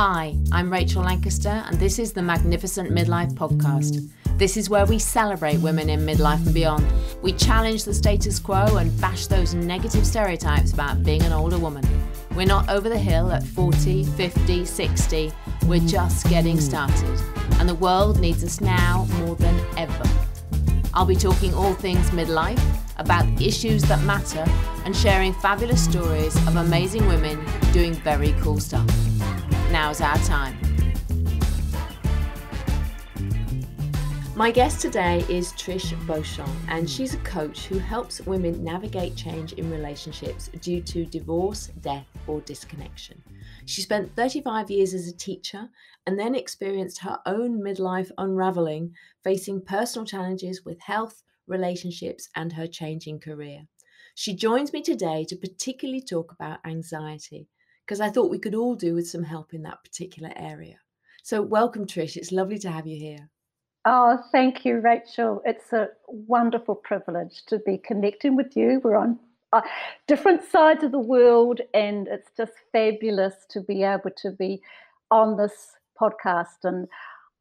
Hi, I'm Rachel Lancaster, and this is the Magnificent Midlife Podcast. This is where we celebrate women in midlife and beyond. We challenge the status quo and bash those negative stereotypes about being an older woman. We're not over the hill at 40, 50, 60. We're just getting started. And the world needs us now more than ever. I'll be talking all things midlife, about the issues that matter, and sharing fabulous stories of amazing women doing very cool stuff. Now's our time. My guest today is Trish Beauchamp, and she's a coach who helps women navigate change in relationships due to divorce, death, or disconnection. She spent 35 years as a teacher and then experienced her own midlife unraveling, facing personal challenges with health, relationships, and her changing career. She joins me today to particularly talk about anxiety, because I thought we could all do with some help in that particular area. So welcome, Trish. It's lovely to have you here. Oh, thank you, Rachel. It's a wonderful privilege to be connecting with you. We're on different sides of the world, and it's just fabulous to be able to be on this podcast. And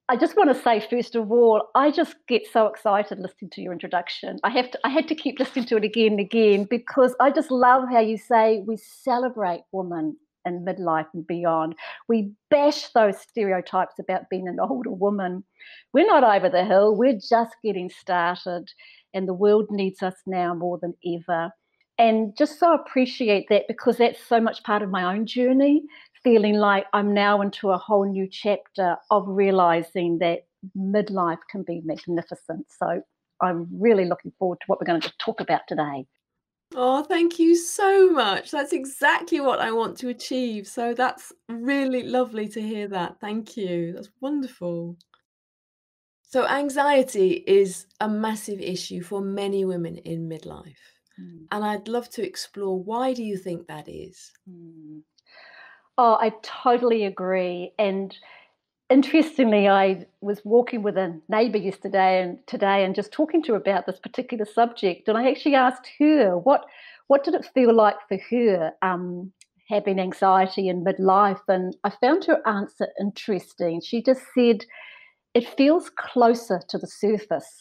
I just want to say, first of all, I just get so excited listening to your introduction. I had to keep listening to it again and again, because I just love how you say we celebrate women in midlife and beyond. We bash those stereotypes about being an older woman. We're not over the hill. We're just getting started, and the world needs us now more than ever. And just so appreciate that, because that's so much part of my own journey, feeling like I'm now into a whole new chapter of realizing that midlife can be magnificent. So I'm really looking forward to what we're going to talk about today. Oh, thank you so much. That's exactly what I want to achieve. So that's really lovely to hear that. Thank you. That's wonderful. So anxiety is a massive issue for many women in midlife. And I'd love to explore, why do you think that is? Oh, I totally agree. And interestingly, I was walking with a neighbour today and just talking to her about this particular subject. And I actually asked her, what did it feel like for her having anxiety in midlife? And I found her answer interesting. She just said, it feels closer to the surface.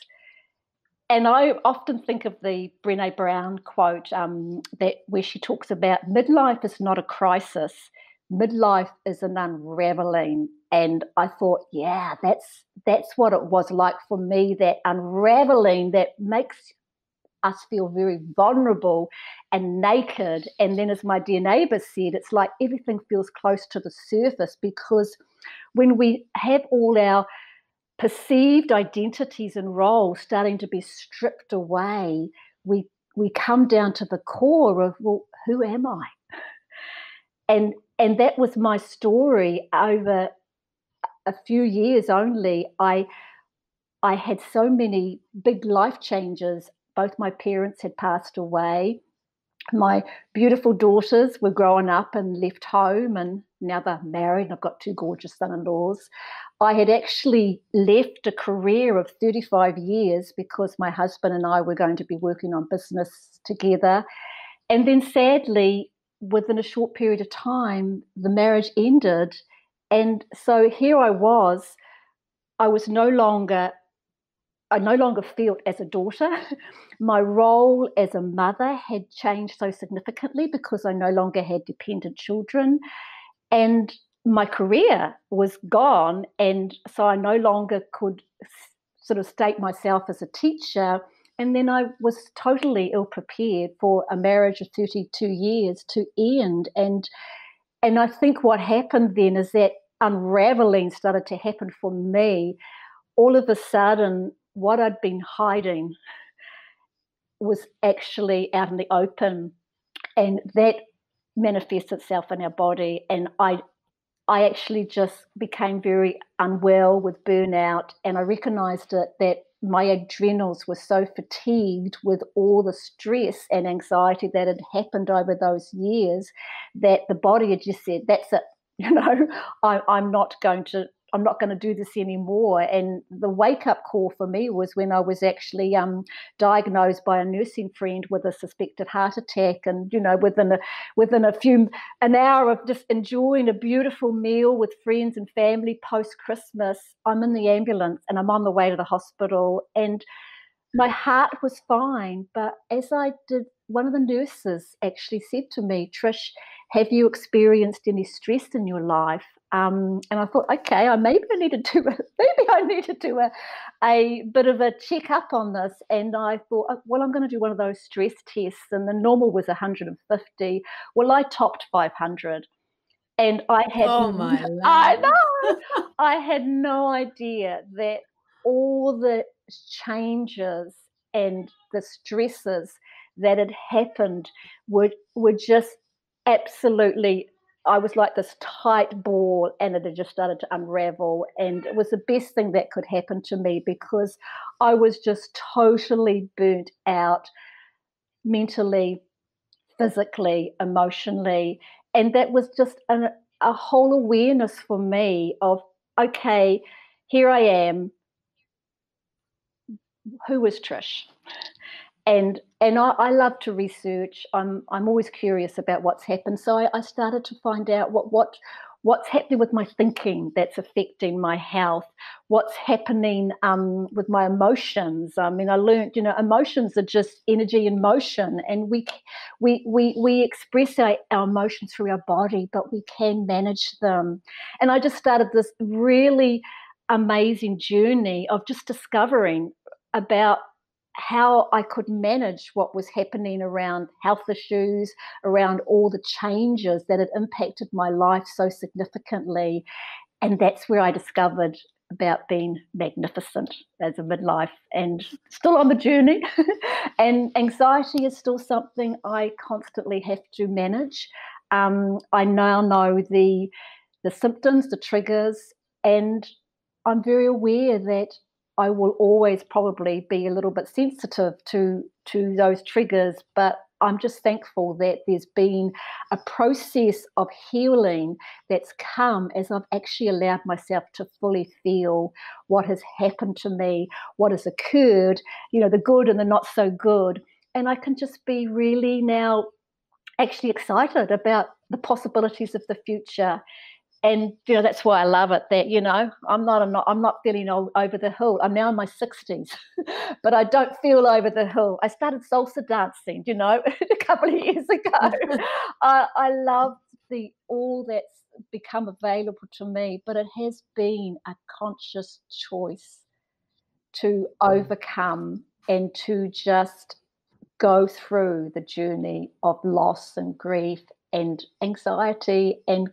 And I often think of the Brené Brown quote where she talks about midlife is not a crisis, midlife is an unraveling. And I thought, yeah, that's what it was like for me, that unraveling that makes us feel very vulnerable and naked. And then, as my dear neighbour said, it's like everything feels close to the surface, because when we have all our perceived identities and roles starting to be stripped away, we come down to the core of, well, who am I? And that was my story over a few years only. I had so many big life changes. Both my parents had passed away. My beautiful daughters were growing up and left home, and now they're married. I've got two gorgeous son-in-laws. I had actually left a career of 35 years because my husband and I were going to be working on business together. And then sadly, within a short period of time, the marriage ended. And so here I was I no longer felt as a daughter. My role as a mother had changed so significantly because I no longer had dependent children. And my career was gone. And so I no longer could sort of state myself as a teacher. And then I was totally ill prepared for a marriage of 32 years to end. And I think what happened then is that unraveling started to happen for me. All of a sudden, what I'd been hiding was actually out in the open, and that manifests itself in our body. And I actually just became very unwell with burnout, and I recognized that my adrenals were so fatigued with all the stress and anxiety that had happened over those years that the body had just said, that's it. I'm not going to not going to do this anymore. And the wake-up call for me was when I was actually diagnosed by a nursing friend with a suspected heart attack. And, you know, within an hour of just enjoying a beautiful meal with friends and family post-Christmas, I'm in the ambulance and I'm on the way to the hospital. And my heart was fine. But as I did, one of the nurses actually said to me, Trish, have you experienced any stress in your life? And I thought, okay, maybe I need to do a bit of a check-up on this. And I thought, well, I'm going to do one of those stress tests. And the normal was 150. Well, I topped 500. And I had, oh my life. I know, I had no idea that all the changes and the stresses that had happened were just absolutely, I was like this tight ball and it had just started to unravel. And it was the best thing that could happen to me because I was just totally burnt out mentally, physically, emotionally. And that was just a whole awareness for me of, okay, here I am. Who is Trish? And I love to research. I'm always curious about what's happened. So I started to find out what's happening with my thinking that's affecting my health. What's happening with my emotions? I mean, I learned, you know, emotions are just energy in motion, and we express our emotions through our body, but we can manage them. And I just started this really amazing journey of just discovering about how I could manage what was happening around health issues, around all the changes that had impacted my life so significantly. And that's where I discovered about being magnificent as a midlife, and still on the journey. And anxiety is still something I constantly have to manage. I now know the symptoms, the triggers, and I'm very aware that I will always probably be a little bit sensitive to those triggers, but I'm just thankful that there's been a process of healing that's come as I've actually allowed myself to fully feel what has happened to me, what has occurred, you know, the good and the not so good. And I can just be really now actually excited about the possibilities of the future. And, you know, that's why I love it, that, you know, I'm not feeling over the hill. I'm now in my 60s, but I don't feel over the hill. I started salsa dancing, you know, a couple of years ago. I love all that's become available to me, but it has been a conscious choice to overcome and to just go through the journey of loss and grief and anxiety, and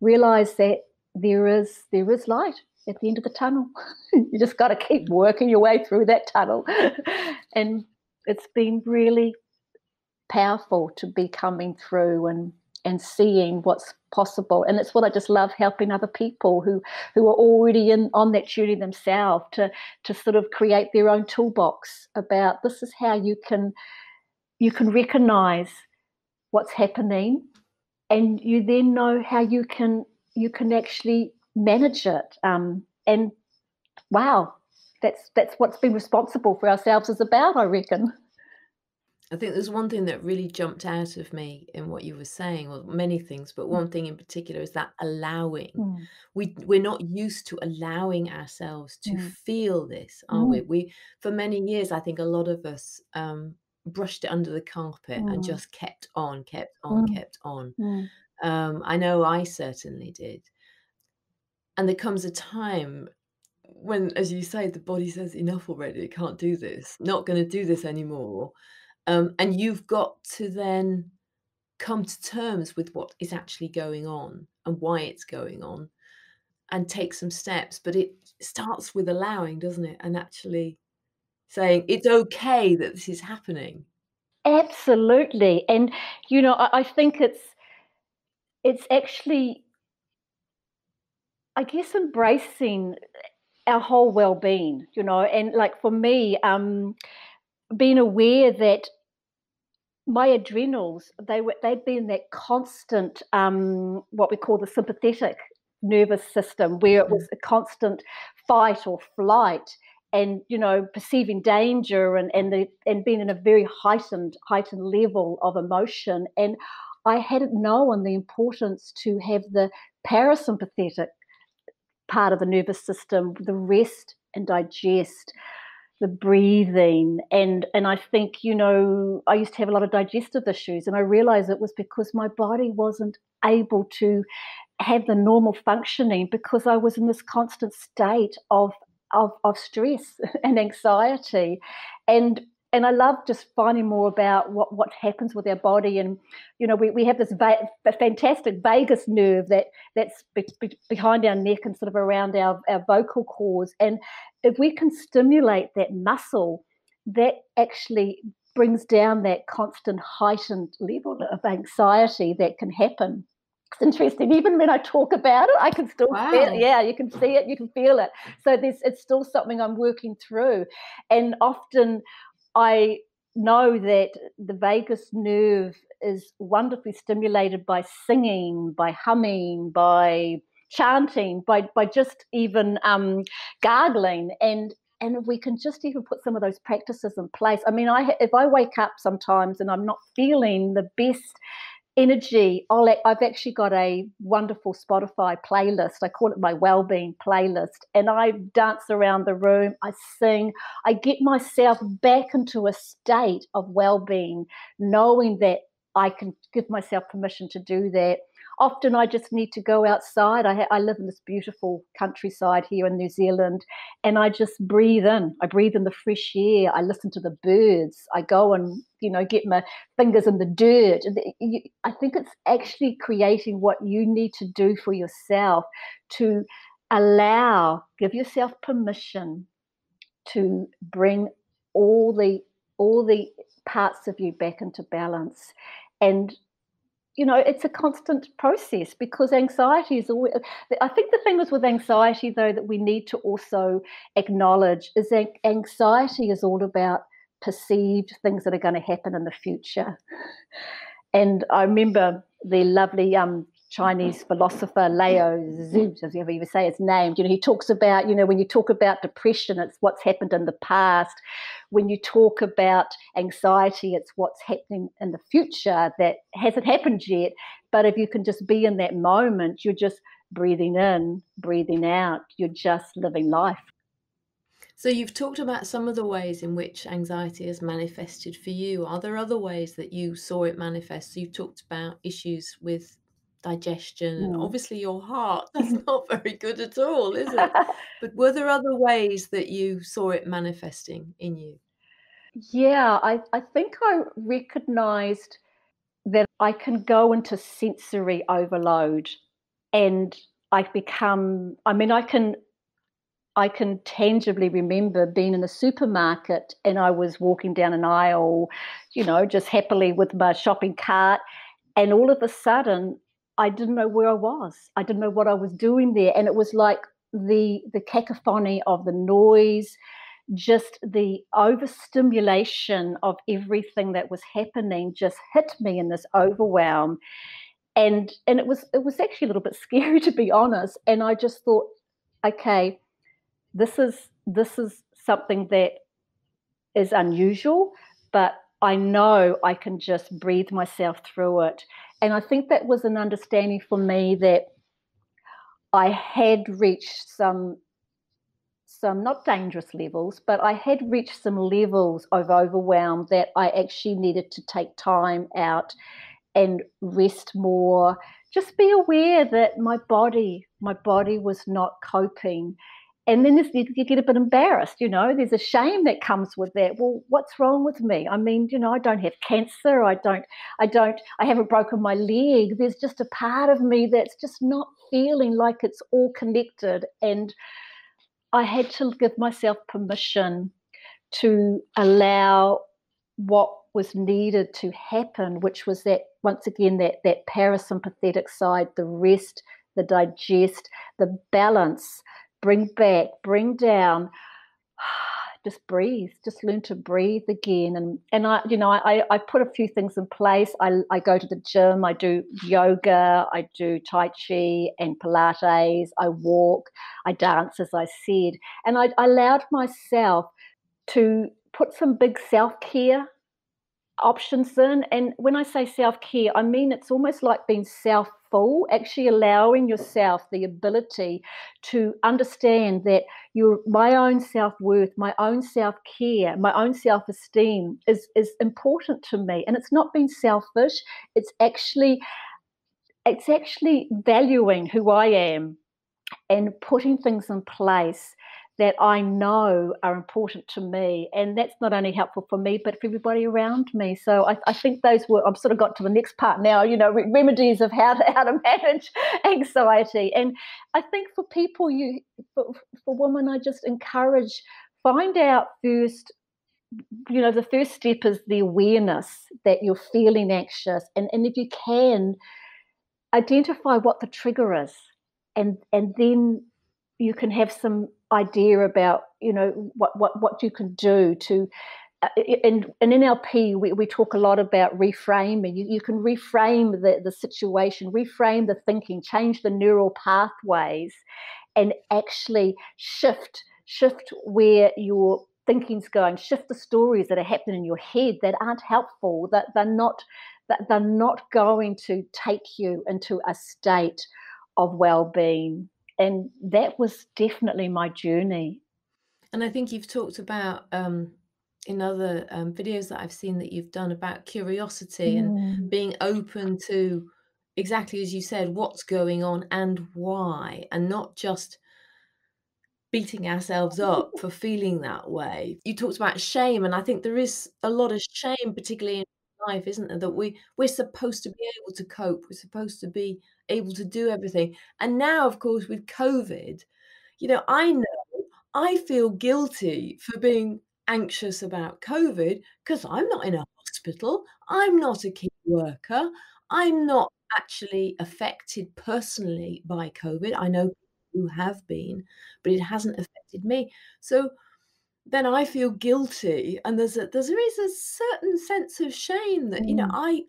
realize that there is light at the end of the tunnel. You just got to keep working your way through that tunnel. And it's been really powerful to be coming through and seeing what's possible. And it's what I just love, helping other people who are already on that journey themselves to sort of create their own toolbox about this is how you can recognize what's happening, and you then know how you can actually manage it. And wow, that's what's been responsible for ourselves is about, I reckon. I think there's one thing that really jumped out of me in what you were saying, or many things, but one thing in particular is that allowing. We're not used to allowing ourselves to feel this, are we? For many years, I think a lot of us brushed it under the carpet and just kept on. I know I certainly did. And there comes a time when, as you say, the body says, enough already, can't do this, not going to do this anymore. And you've got to then come to terms with what is actually going on and why it's going on and take some steps. But it starts with allowing, doesn't it? And actually saying, it's okay that this is happening. Absolutely. And, you know, I think it's actually, I guess, embracing our whole well-being, you know, and like for me, being aware that my adrenals, they'd been that constant, what we call the sympathetic nervous system where it was a constant fight or flight, and perceiving danger and being in a very heightened level of emotion. And I hadn't known the importance to have the parasympathetic part of the nervous system, the rest and digest, the breathing. And I think, I used to have a lot of digestive issues, and I realized it was because my body wasn't able to have the normal functioning because I was in this constant state of stress and anxiety. And I love just finding more about what happens with our body. And we have this fantastic vagus nerve that's behind our neck and sort of around our vocal cords. And if we can stimulate that muscle, that actually brings down that constant heightened level of anxiety that can happen. It's interesting. Even when I talk about it, I can still feel it. Yeah, you can see it, you can feel it. So it's still something I'm working through. And often I know that the vagus nerve is wonderfully stimulated by singing, by humming, by chanting, by just even gargling. And if we can just even put some of those practices in place. I mean, if I wake up sometimes and I'm not feeling the best energy, I've actually got a wonderful Spotify playlist. I call it my wellbeing playlist, and I dance around the room, I sing, I get myself back into a state of wellbeing, knowing that I can give myself permission to do that. Often I just need to go outside. I live in this beautiful countryside here in New Zealand, and I just breathe in. I breathe in the fresh air. I listen to the birds. I go and, get my fingers in the dirt. I think it's actually creating what you need to do for yourself to give yourself permission to bring all the parts of you back into balance. And it's a constant process, because anxiety is always, I think the thing is with anxiety, though, that we need to also acknowledge is that anxiety is all about perceived things that are going to happen in the future. And I remember the lovely Chinese philosopher Lao Tzu, as you ever say his name, he talks about, when you talk about depression, it's what's happened in the past. When you talk about anxiety, it's what's happening in the future that hasn't happened yet. But if you can just be in that moment, you're just breathing in, breathing out, you're just living life. So you've talked about some of the ways in which anxiety has manifested for you. Are there other ways that you saw it manifest? So you've talked about issues with digestion and obviously your heart. That's not very good at all, is it? But were there other ways that you saw it manifesting in you? Yeah, I think I recognized that I can go into sensory overload, and I can tangibly remember being in the supermarket, and I was walking down an aisle, just happily with my shopping cart, and all of a sudden I didn't know where I was. I didn't know what I was doing there, and it was like the cacophony of the noise, just the overstimulation of everything that was happening just hit me in this overwhelm. And it was actually a little bit scary, to be honest. And I just thought, okay, this is something that is unusual, but I know I can just breathe myself through it. And I think that was an understanding for me that I had reached some not dangerous levels, but I had reached some levels of overwhelm that I actually needed to take time out and rest more. Just be aware that my body was not coping. And then you get a bit embarrassed, there's a shame that comes with that. Well, what's wrong with me? I mean, I don't have cancer. I haven't broken my leg. There's just a part of me that's just not feeling like it's all connected. And I had to give myself permission to allow what was needed to happen, which was that, once again, that parasympathetic side, the rest, the digest, the balance, bring back, bring down, just breathe, just learn to breathe again. And I put a few things in place. I go to the gym, I do yoga, I do Tai Chi and Pilates, I walk, I dance, as I said. And I allowed myself to put some big self-care options in. And when I say self-care, I mean it's almost like being self-full, actually allowing yourself the ability to understand that my own self-worth, my own self-care, my own self-esteem is important to me. And it's not being selfish, it's actually valuing who I am and putting things in place that I know are important to me. And that's not only helpful for me, but for everybody around me. So I think those were, I've sort of got to the next part now, remedies of how to manage anxiety. And I think for people, for women, I just encourage, find out first, the first step is the awareness that you're feeling anxious. And if you can, identify what the trigger is. And then you can have some idea about what you can do to in NLP we talk a lot about reframing. You can reframe the situation, reframe the thinking, change the neural pathways, and actually shift where your thinking's going, shift the stories that are happening in your head that aren't helpful, that they're not going to take you into a state of well-being. And that was definitely my journey. And I think you've talked about in other videos that I've seen that you've done about curiosity and being open to exactly as you said, what's going on and why, and not just beating ourselves up for feeling that way. You talked about shame, and I think there is a lot of shame, particularly in life, isn't there? That we're supposed to be able to cope. We're supposed to be able to do everything. And now, of course, with COVID, I know I feel guilty for being anxious about COVID because I'm not in a hospital. I'm not a key worker. I'm not actually affected personally by COVID. I know people who have been, but it hasn't affected me. So then I feel guilty, and there is a certain sense of shame that,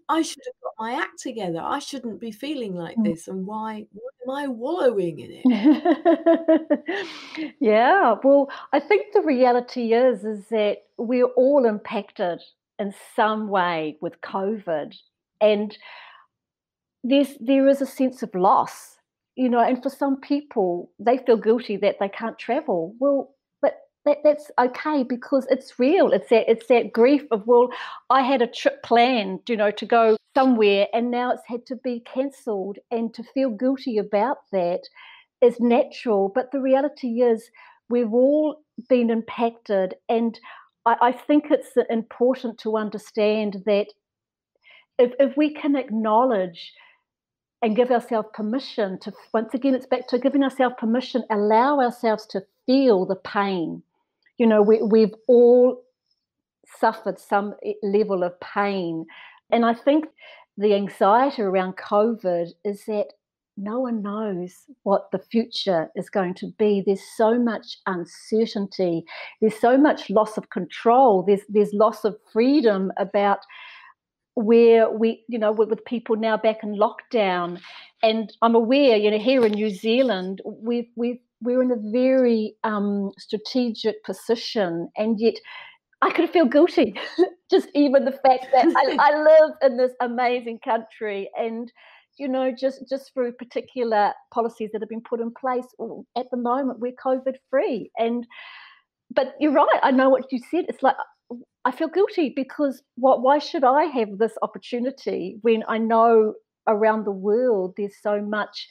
I should have got my act together. I shouldn't be feeling like this, and why am I wallowing in it? Yeah, well, I think the reality is that we're all impacted in some way with COVID, and there is a sense of loss, and for some people, they feel guilty that they can't travel. Well, but that's okay because it's real. It's that grief of, well, I had a trip planned, to go somewhere, and now it's had to be cancelled, and to feel guilty about that is natural. But the reality is we've all been impacted, and I think it's important to understand that if we can acknowledge and give ourselves permission to, once again, it's back to giving ourselves permission, allow ourselves to feel the pain. We've all suffered some level of pain. And I think the anxiety around COVID is that no one knows what the future is going to be. There's so much uncertainty. There's so much loss of control. There's loss of freedom about where with people now back in lockdown. And I'm aware, here in New Zealand, we're in a very strategic position, and yet I could feel guilty, just even the fact that I live in this amazing country, and just through particular policies that have been put in place. At the moment, we're COVID free, but you're right. I know what you said. It's like I feel guilty because why should I have this opportunity when I know around the world there's so much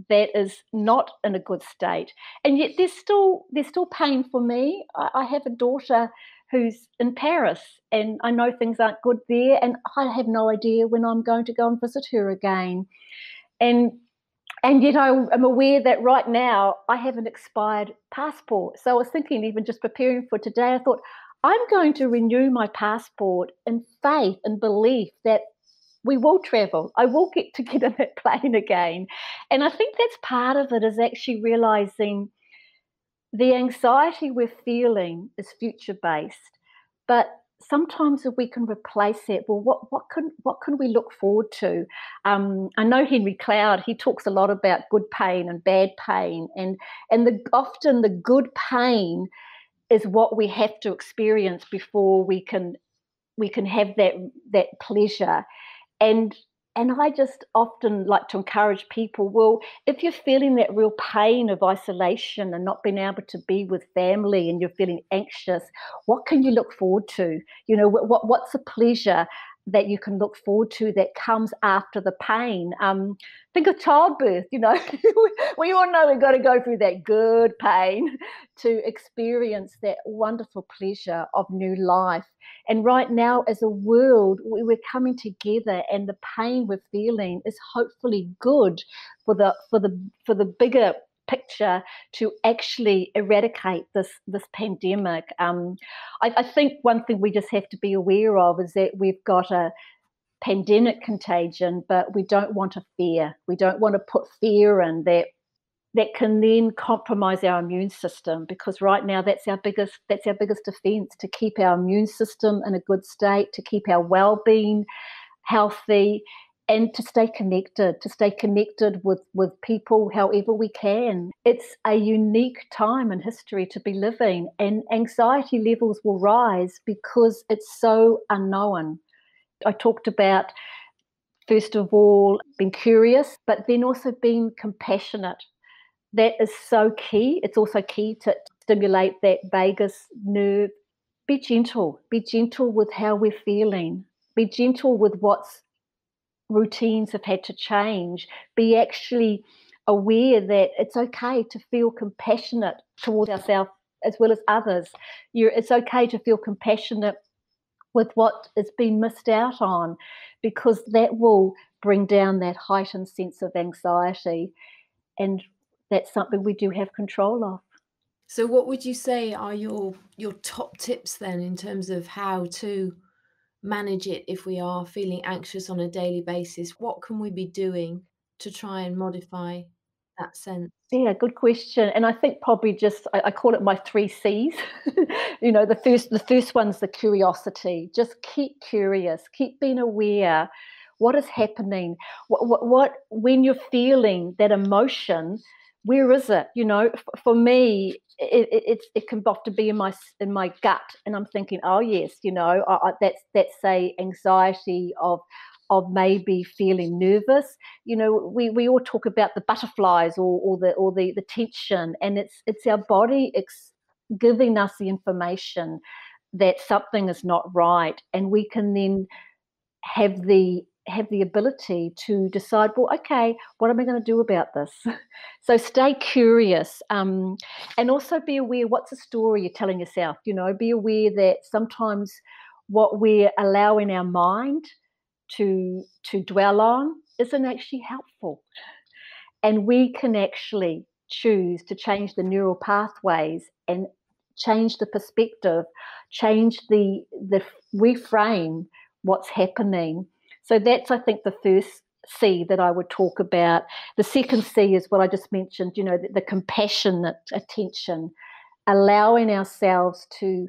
that is not in a good state, and yet there's still pain for me. I have a daughter who's in Paris, and I know things aren't good there, and I have no idea when I'm going to go and visit her again, and yet I am aware that right now I have an expired passport. So I was thinking, even just preparing for today, I thought I'm going to renew my passport in faith and belief that we will travel. I will get in that plane again. And I think that's part of it, is actually realizing The anxiety we're feeling is future based, but sometimes if we can replace it, well, what can we look forward to? I know Henry Cloud. He talks a lot about good pain and bad pain, and often the good pain is what we have to experience before we can have that pleasure. And I just often like to encourage people, well, if you're feeling that real pain of isolation and not being able to be with family and you're feeling anxious, what can you look forward to? What's a pleasure that you can look forward to that comes after the pain? Think of childbirth. We all know we've got to go through that good pain to experience that wonderful pleasure of new life. And right now, as a world, we're coming together, and the pain we're feeling is hopefully good for the bigger picture to actually eradicate this pandemic. I think one thing we just have to be aware of is that we've got a pandemic contagion, but we don't want to fear. We don't want to put fear in that can then compromise our immune system, because right now that's our biggest defense, to keep our immune system in a good state, to keep our well-being healthy, and to stay connected with people however we can. It's a unique time in history to be living, and anxiety levels will rise because it's so unknown. I talked about, first of all, being curious, but then also being compassionate. That is so key. It's also key to stimulate that vagus nerve. Be gentle. Be gentle with how we're feeling. Be gentle with what's routines have had to change. Be actually aware that it's okay to feel compassionate towards ourselves as well as others. It's okay to feel compassionate with what has been missed out on, because that will bring down that heightened sense of anxiety. And that's something we do have control of. So what would you say are your top tips then in terms of how to manage it if we are feeling anxious on a daily basis? What can we be doing to try and modify that sense? Yeah, good question. And I think probably just I call it my 3 C's. The first one's the curiosity. Just keep curious, keep being aware. What is happening? What when you're feeling that emotion, where is it? For me, it can often be in my gut, and I'm thinking, oh yes, that's say anxiety of maybe feeling nervous. We all talk about the butterflies, or the tension, and it's our body giving us the information that something is not right, and we can then have the ability to decide, well, okay, what am I going to do about this? So stay curious, and also be aware, what's the story you're telling yourself. Be aware that sometimes what we're allowing our mind to dwell on isn't actually helpful, and we can actually choose to change the neural pathways and change the perspective, change the reframe what's happening. So that's, I think, the first C that I would talk about. The second C is what I just mentioned, the compassionate attention, allowing ourselves to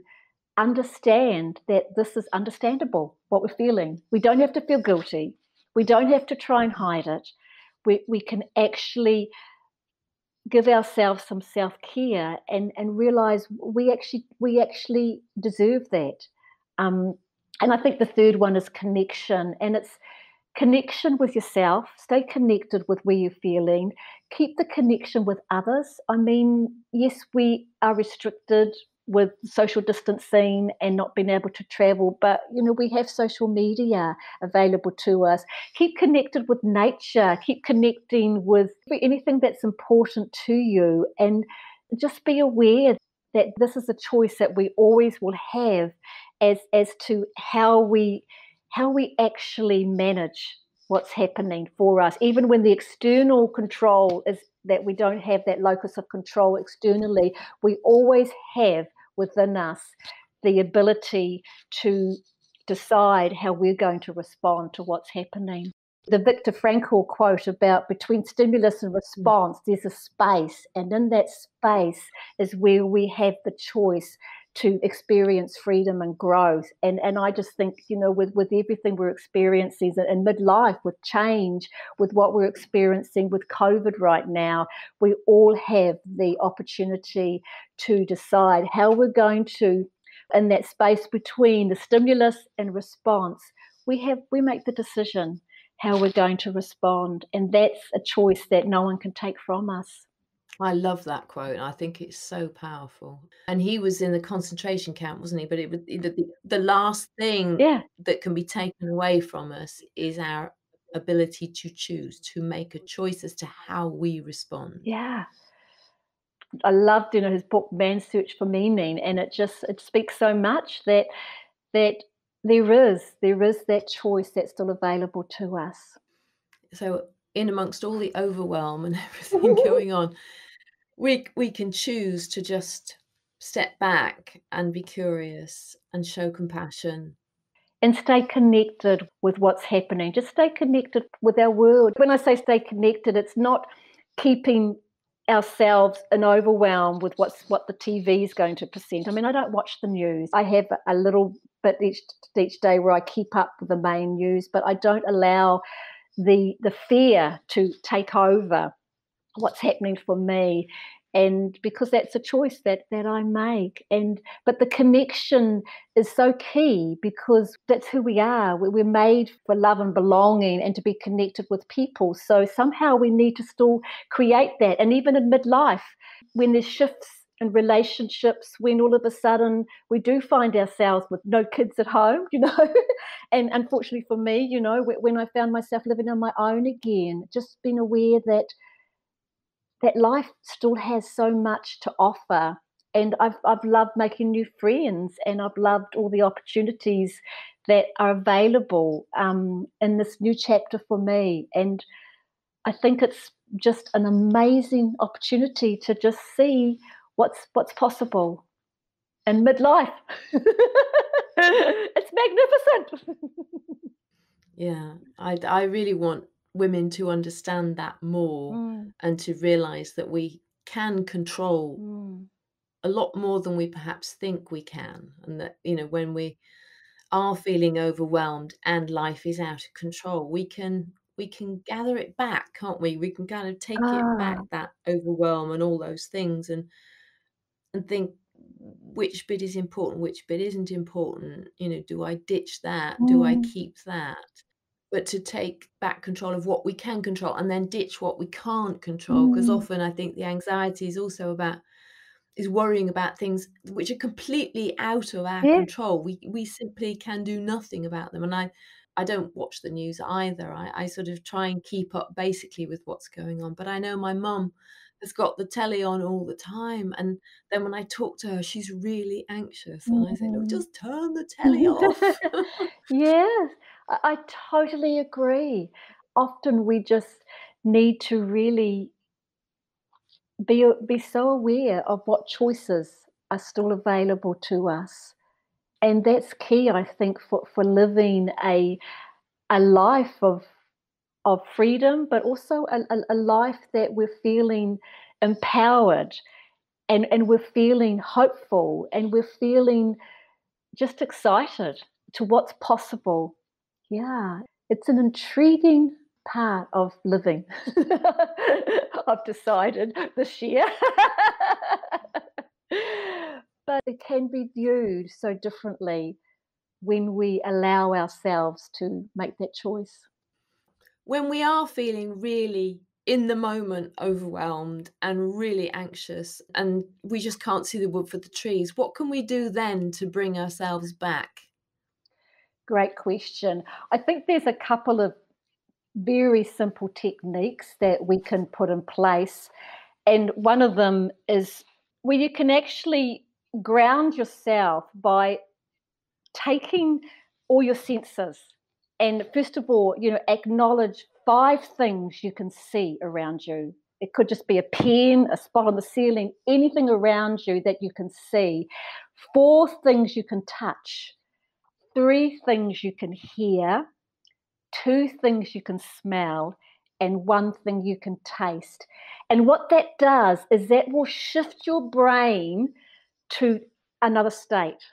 understand that this is understandable, what we're feeling. We don't have to feel guilty. We don't have to try and hide it. We can actually give ourselves some self-care, and realize we actually deserve that. And I think the third one is connection, and it's connection with yourself. Stay connected with where you're feeling. Keep the connection with others. I mean, yes, we are restricted with social distancing and not being able to travel, but we have social media available to us. Keep connected with nature. Keep connecting with anything that's important to you, and just be aware that this is a choice that we always will have, as to how we actually manage what's happening for us, even when the external control is that we don't have that locus of control externally. We always have within us the ability to decide how we're going to respond to what's happening. The Viktor Frankl quote about between stimulus and response, there's a space, and in that space is where we have the choice to experience freedom and growth. And I just think, with everything we're experiencing in midlife, with change, with what we're experiencing with COVID right now, we all have the opportunity to decide how we're going to, in that space between the stimulus and response, we make the decision how we're going to respond. And that's a choice that no one can take from us. I love that quote. I think it's so powerful. And he was in the concentration camp, wasn't he? But it was the last thing that can be taken away from us is our ability to choose, to make a choice as to how we respond. Yeah. I loved, his book Man's Search for Meaning, and it speaks so much that there is that choice that's still available to us. So in amongst all the overwhelm and everything going on, we can choose to just step back and be curious and show compassion. And stay connected with what's happening. Just stay connected with our world. When I say stay connected, it's not keeping ourselves in overwhelm with what the TV is going to present. I mean, I don't watch the news. I have a little bit each day where I keep up with the main news, but I don't allow the fear to take over what's happening for me. And because that's a choice that I make. But the connection is so key, because that's who we are. We're made for love and belonging and to be connected with people. So somehow we need to still create that. And even in midlife, when there's shifts in relationships, when all of a sudden we do find ourselves with no kids at home, and unfortunately for me, when I found myself living on my own again, just being aware that life still has so much to offer. And I've loved making new friends, and I've loved all the opportunities that are available in this new chapter for me. And I think it's just an amazing opportunity to just see what's possible in midlife. It's magnificent. Yeah, I really want women to understand that more and to realize that we can control a lot more than we perhaps think we can, and that when we are feeling overwhelmed and life is out of control, we can gather it back, can't we? We can kind of take it back, that overwhelm and all those things, and think which bit is important, which bit isn't important. Do I ditch that? Do I keep that? But to take back control of what we can control and then ditch what we can't control. Because often I think the anxiety is also is worrying about things which are completely out of our control. We simply can do nothing about them. And I don't watch the news either. I sort of try and keep up basically with what's going on. But I know my mum has got the telly on all the time. And then when I talk to her, she's really anxious. And I say, look, just turn the telly off. Yes, I totally agree. Often we just need to really be so aware of what choices are still available to us. And that's key, I think, for living a life of freedom, but also a life that we're feeling empowered, and we're feeling hopeful, and we're feeling just excited to what's possible. Yeah, it's an intriguing part of living. I've decided this year. But it can be viewed so differently when we allow ourselves to make that choice. When we are feeling really in the moment overwhelmed and really anxious, and we just can't see the wood for the trees, what can we do then to bring ourselves back? Great question. I think there's a couple of very simple techniques that we can put in place. And one of them is where you can actually ground yourself by taking all your senses. And first of all, acknowledge 5 things you can see around you. It could just be a pen, a spot on the ceiling, anything around you that you can see. 4 things you can touch. 3 things you can hear. 2 things you can smell and 1 thing you can taste. And what that does is that will shift your brain to another state.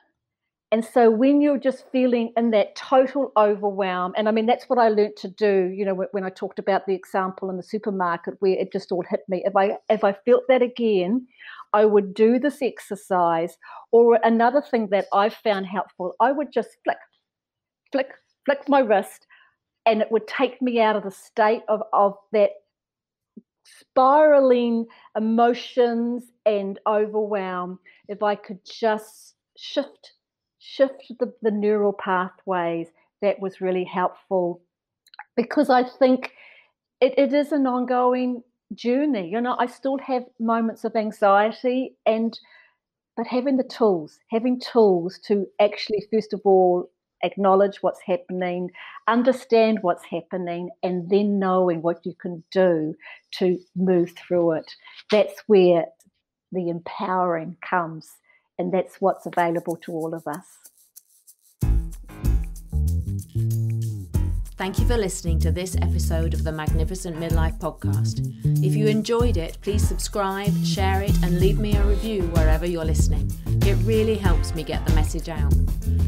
And so when you're just feeling in that total overwhelm, and I mean, that's what I learned to do, when I talked about the example in the supermarket where it just all hit me. If I felt that again, I would do this exercise. Or another thing that I found helpful, I would just flick my wrist, and it would take me out of the state of that spiraling emotions and overwhelm. If I could just shift the neural pathways, that was really helpful, because I think it is an ongoing journey. I still have moments of anxiety, but having tools to actually, first of all, acknowledge what's happening, understand what's happening, and then knowing what you can do to move through it. That's where the empowering comes. And that's what's available to all of us. Thank you for listening to this episode of the Magnificent Midlife Podcast. If you enjoyed it, please subscribe, share it, and leave me a review wherever you're listening. It really helps me get the message out.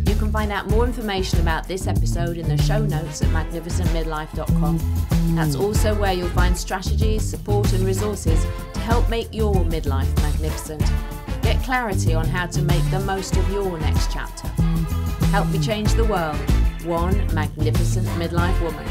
You can find out more information about this episode in the show notes at magnificentmidlife.com. That's also where you'll find strategies, support, and resources to help make your midlife magnificent. Get clarity on how to make the most of your next chapter. Help me change the world, one magnificent midlife woman